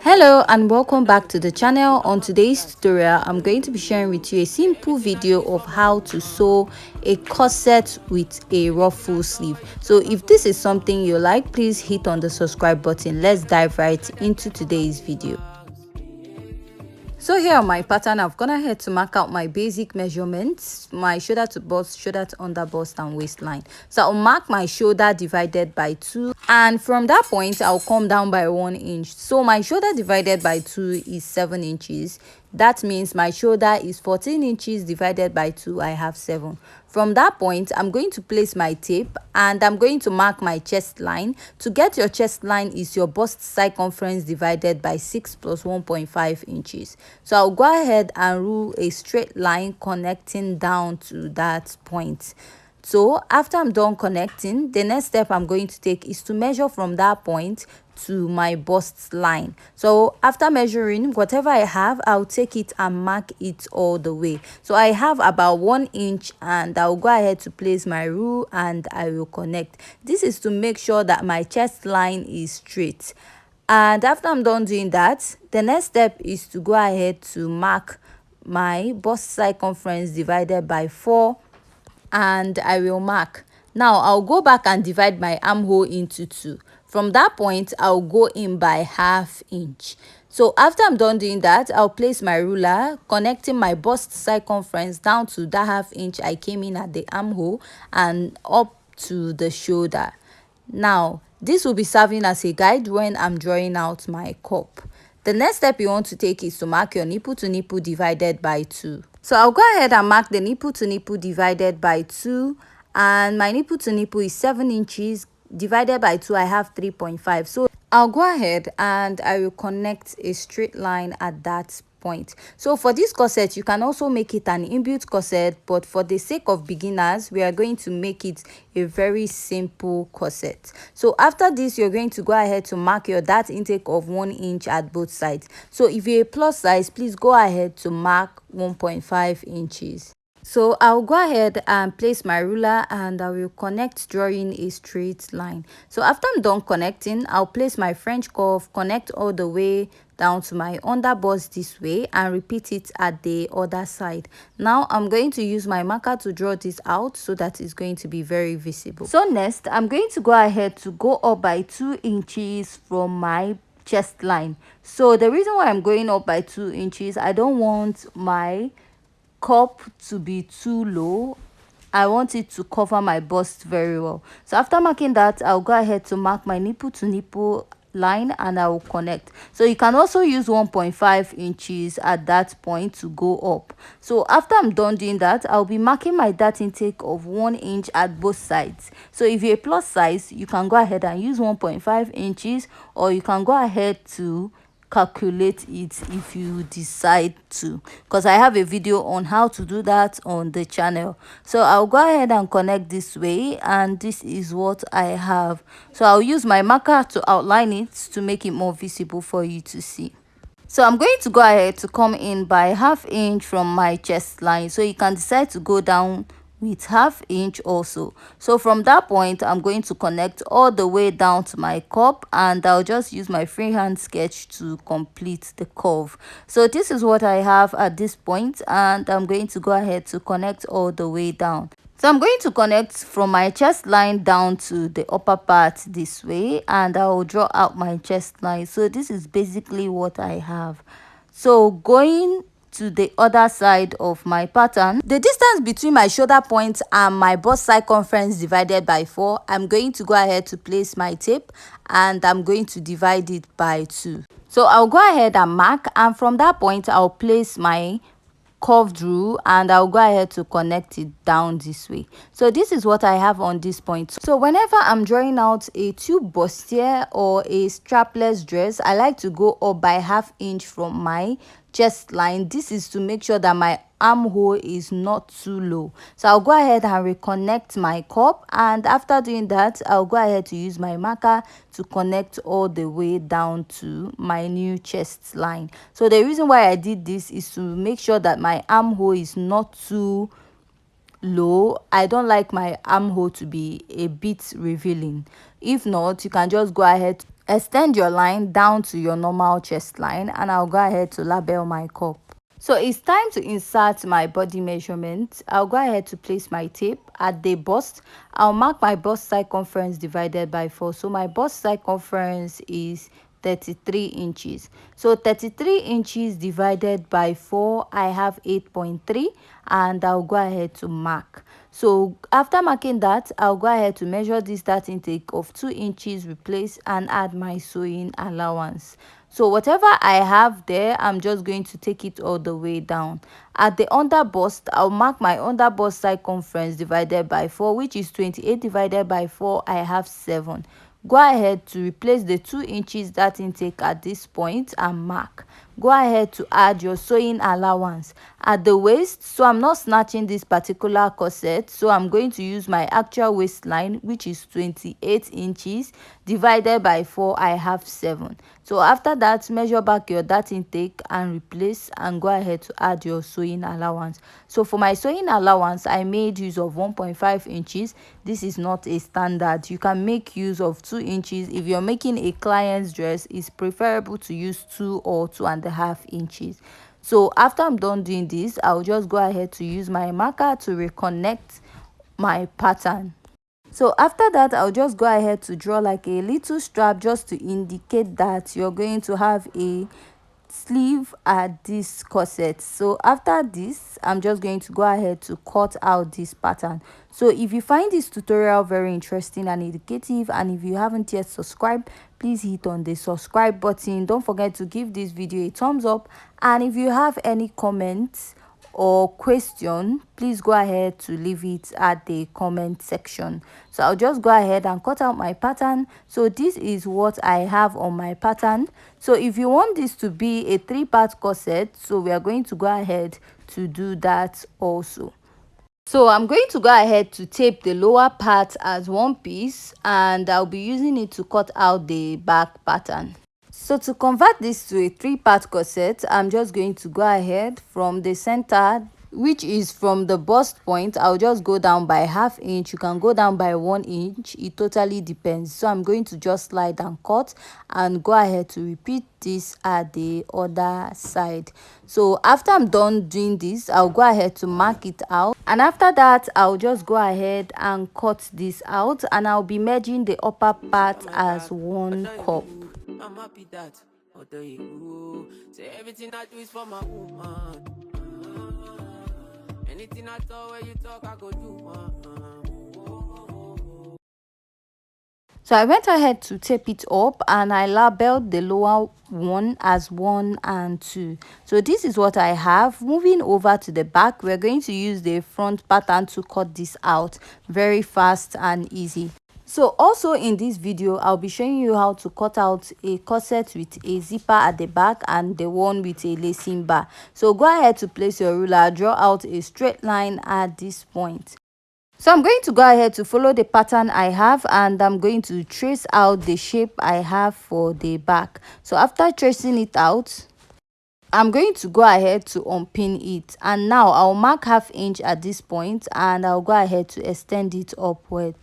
Hello and welcome back to the channel. On today's tutorial, I'm going to be sharing with you a simple video of how to sew a corset with a ruffle sleeve. So if this is something you like, please hit on the subscribe button. Let's dive right into today's video. So here on my pattern, I've gone ahead to mark out my basic measurements, my shoulder to bust, shoulder to under bust, and waistline. So I'll mark my shoulder divided by 2, and from that point I'll come down by 1 inch. So my shoulder divided by 2 is 7 inches. That means my shoulder is 14 inches divided by 2, I have 7. From that point, I'm going to place my tape and I'm going to mark my chest line. To get your chest line is your bust circumference divided by 6 plus 1.5 inches. So I'll go ahead and rule a straight line connecting down to that point. So after I'm done connecting, the next step I'm going to take is to measure from that point to my bust line. So after measuring whatever I have, I'll take it and mark it all the way. So I have about 1 inch, and I'll go ahead to place my rule and I will connect. This is to make sure that my chest line is straight. And after I'm done doing that, the next step is to go ahead to mark my bust circumference divided by 4, and I will mark. Now I'll go back and divide my armhole into 2. From that point, I'll go in by ½ inch. So after I'm done doing that, I'll place my ruler, connecting my bust circumference down to that ½ inch I came in at the armhole and up to the shoulder. Now, this will be serving as a guide when I'm drawing out my cup. The next step you want to take is to mark your nipple to nipple divided by 2. So I'll go ahead and mark the nipple to nipple divided by 2, and my nipple to nipple is 7 inches divided by 2, I have 3.5. So I'll go ahead and I will connect a straight line at that point. So for this corset, you can also make it an inbuilt corset, but for the sake of beginners, we are going to make it a very simple corset. So after this, you're going to go ahead to mark your dart intake of 1 inch at both sides. So if you're a plus size, please go ahead to mark 1.5 inches. So I'll go ahead and place my ruler and I will connect, drawing a straight line. So after I'm done connecting, I'll place my French curve, connect all the way down to my under bust this way, and repeat it at the other side. Now I'm going to use my marker to draw this out so that it's going to be very visible. So next, I'm going to go ahead to go up by 2 inches from my chest line. So the reason why I'm going up by 2 inches, I don't want my cup to be too low. I want it to cover my bust very well. So after marking that, I'll go ahead to mark my nipple to nipple line and I will connect. So you can also use 1.5 inches at that point to go up. So after I'm done doing that, I'll be marking my dart intake of 1 inch at both sides. So if you're a plus size, you can go ahead and use 1.5 inches, or you can go ahead to calculate it if you decide to, because I have a video on how to do that on the channel. So I'll go ahead and connect this way, and this is what I have. So I'll use my marker to outline it to make it more visible for you to see. So I'm going to go ahead to come in by ½ inch from my chest line. So you can decide to go down with ½ inch also. So from that point, I'm going to connect all the way down to my cup, and I'll just use my freehand sketch to complete the curve. So this is what I have at this point, and I'm going to go ahead to connect all the way down. So I'm going to connect from my chest line down to the upper part this way, and I will draw out my chest line. So this is basically what I have. So going to the other side of my pattern, the distance between my shoulder point and my bust circumference divided by 4, I'm going to go ahead to place my tape and I'm going to divide it by 2. So I'll go ahead and mark, and from that point I'll place my curved rule and I'll go ahead to connect it down this way. So this is what I have on this point. So whenever I'm drawing out a tube bustier or a strapless dress, I like to go up by ½ inch from my chest line. This is to make sure that my armhole is not too low. So I'll go ahead and reconnect my cup, and after doing that, I'll go ahead to use my marker to connect all the way down to my new chest line. So the reason why I did this is to make sure that my armhole is not too low. I don't like my armhole to be a bit revealing. If not, you can just go ahead extend your line down to your normal chest line, and I'll go ahead to label my cup. So it's time to insert my body measurement. I'll go ahead to place my tape at the bust. I'll mark my bust circumference divided by 4. So my bust circumference is 33 inches. So 33 inches divided by 4, I have 8.3, and I'll go ahead to mark. So after marking that, I'll go ahead to measure this dart intake of 2 inches, replace and add my sewing allowance. So whatever I have there, I'm just going to take it all the way down. At the under bust, I'll mark my under bust circumference divided by 4, which is 28 divided by 4, I have 7. Go ahead to replace the 2 inches dart intake at this point and mark. Go ahead to add your sewing allowance at the waist. So I'm not snatching this particular corset, so I'm going to use my actual waistline, which is 28 inches divided by 4, I have 7. So after that, measure back your dart intake and replace, and go ahead to add your sewing allowance. So for my sewing allowance, I made use of 1.5 inches. This is not a standard. You can make use of 2 inches. If you're making a client's dress, it's preferable to use 2 or 2.5 inches. So after I'm done doing this, I'll just go ahead to use my marker to reconnect my pattern. So after that, I'll just go ahead to draw like a little strap, just to indicate that you're going to have a sleeve at this corset. So after this, I'm just going to go ahead to cut out this pattern. So if you find this tutorial very interesting and educative, and if you haven't yet subscribed, please hit on the subscribe button. Don't forget to give this video a thumbs up, and if you have any comments or question, please go ahead to leave it at the comment section. So I'll just go ahead and cut out my pattern. So this is what I have on my pattern. So if you want this to be a 3-part corset, so we are going to go ahead to do that also. So I'm going to go ahead to tape the lower part as one piece, and I'll be using it to cut out the back pattern. So to convert this to a 3-part corset, I'm just going to go ahead from the center, which is from the bust point. I'll just go down by ½ inch. You can go down by 1 inch. It totally depends. So I'm going to just slide and cut, and go ahead to repeat this at the other side. So after I'm done doing this, I'll go ahead to mark it out, and after that, I'll just go ahead and cut this out, and I'll be merging the upper part as one cup. I'm happy that although you say everything I do is for my woman. Anything I talk, where you talk, I go do. So I went ahead to tape it up, and I labeled the lower one as 1 and 2. So this is what I have. Moving over to the back, we're going to use the front pattern to cut this out. Very fast and easy. So also in this video, I'll be showing you how to cut out a corset with a zipper at the back and the one with a lacing bar. So go ahead to place your ruler, draw out a straight line at this point. So I'm going to go ahead to follow the pattern I have, and I'm going to trace out the shape I have for the back. So after tracing it out, I'm going to go ahead to unpin it, and now I'll mark ½ inch at this point, and I'll go ahead to extend it upward.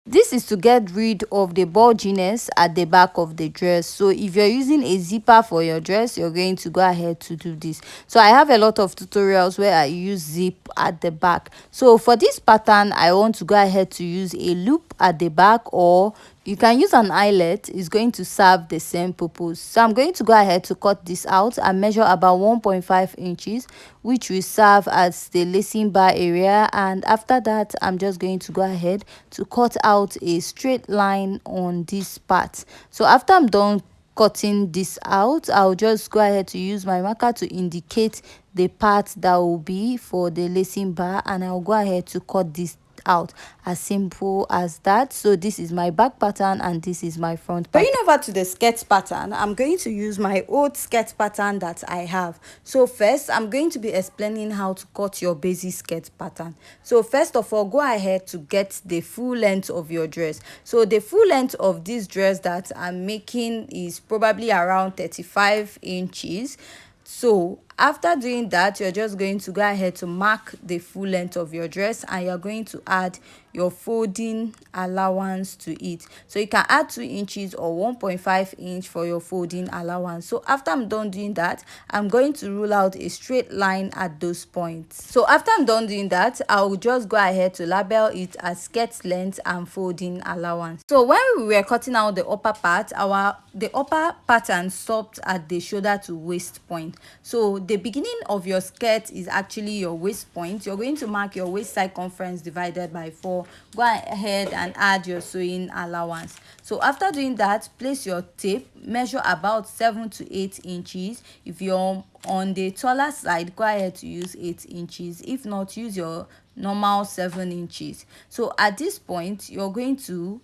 This is to get rid of the bulginess at the back of the dress. So if you're using a zipper for your dress, you're going to go ahead to do this. So I have a lot of tutorials where I use zip at the back. So for this pattern, I want to go ahead to use a loop at the back, or you can use an eyelet. It's going to serve the same purpose. So I'm going to go ahead to cut this out and measure about 1.5 inches, which will serve as the lacing bar area. And after that, I'm just going to go ahead to cut out a straight line on this part. So after I'm done cutting this out, I'll just go ahead to use my marker to indicate the part that will be for the lacing bar, and I'll go ahead to cut this out. As simple as that. So this is my back pattern, and this is my front pattern. Going over to the skirt pattern, I'm going to use my old skirt pattern that I have. So first, I'm going to be explaining how to cut your basic skirt pattern. So first of all, go ahead to get the full length of your dress. So the full length of this dress that I'm making is probably around 35 inches. So After doing that, you're just going to go ahead to mark the full length of your dress, and you're going to add your folding allowance to it. So you can add 2 inches or 1.5 inch for your folding allowance. So after I'm done doing that, I'm going to rule out a straight line at those points. So after I'm done doing that, I'll just go ahead to label it as skirt length and folding allowance. So when we were cutting out the upper part, the upper pattern stopped at the shoulder to waist point. So the beginning of your skirt is actually your waist point. You're going to mark your waist circumference divided by 4. Go ahead and add your sewing allowance. So after doing that, place your tape, measure about 7 to 8 inches. If you're on the taller side, go ahead to use 8 inches. If not, use your normal 7 inches. So at this point, you're going to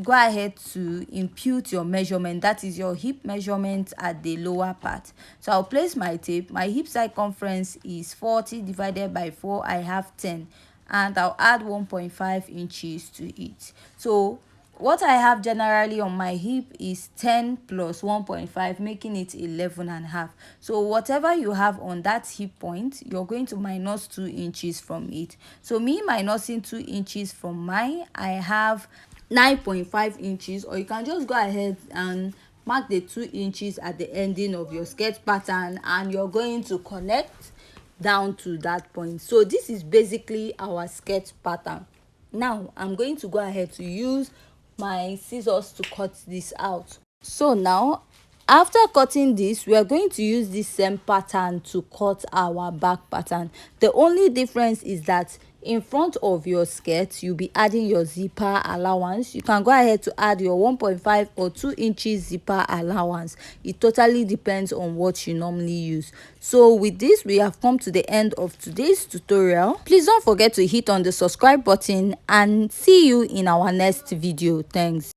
go ahead to impute your measurement, that is your hip measurement at the lower part. So I'll place my tape. My hip circumference is 40 divided by 4. I have 10, and I'll add 1.5 inches to it. So what I have generally on my hip is 10 plus 1.5, making it 11.5. So whatever you have on that hip point, you're going to minus 2 inches from it. So me minusing 2 inches from mine, I have 9.5 inches, or you can just go ahead and mark the 2 inches at the ending of your skirt pattern, and you're going to connect down to that point. So this is basically our skirt pattern. Now I'm going to go ahead to use my scissors to cut this out. So now, after cutting this, we are going to use this same pattern to cut our back pattern. The only difference is that in front of your skirt, you'll be adding your zipper allowance. You can go ahead to add your 1.5 or 2 inches zipper allowance. It totally depends on what you normally use. So with this, we have come to the end of today's tutorial. Please don't forget to hit on the subscribe button, and see you in our next video. Thanks.